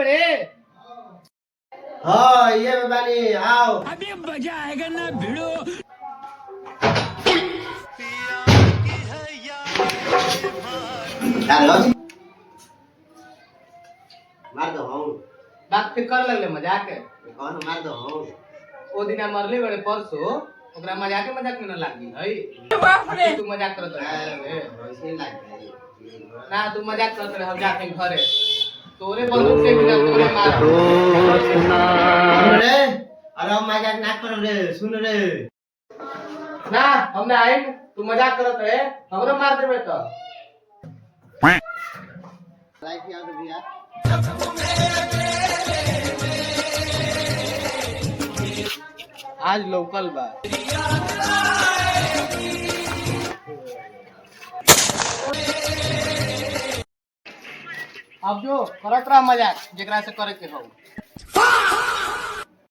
बड़े हाँ ये बानी आओ अभी मजा आएगा ना भिड़ो। हेलो मार दो हूँ बात फिर कर लगले मजाक कौन मार दो हूँ ओ दिन मरले बड़े परसो ओकरा मजाक में न लागी हई तू मजाक करत रहे वैसे ही लगता है ना तू मजाक करत रहे हम जाके घरे तोरे बंदूक से भी तोरे मार रे अरे हम मजाक ना करो रे सुन रे ना हमने आई तू मजाक करत रहे हमरो मार देबे तो लाइफ याद भैया आज लोकल बा अब जो करत रहा मजाक जेकरा से करे के हो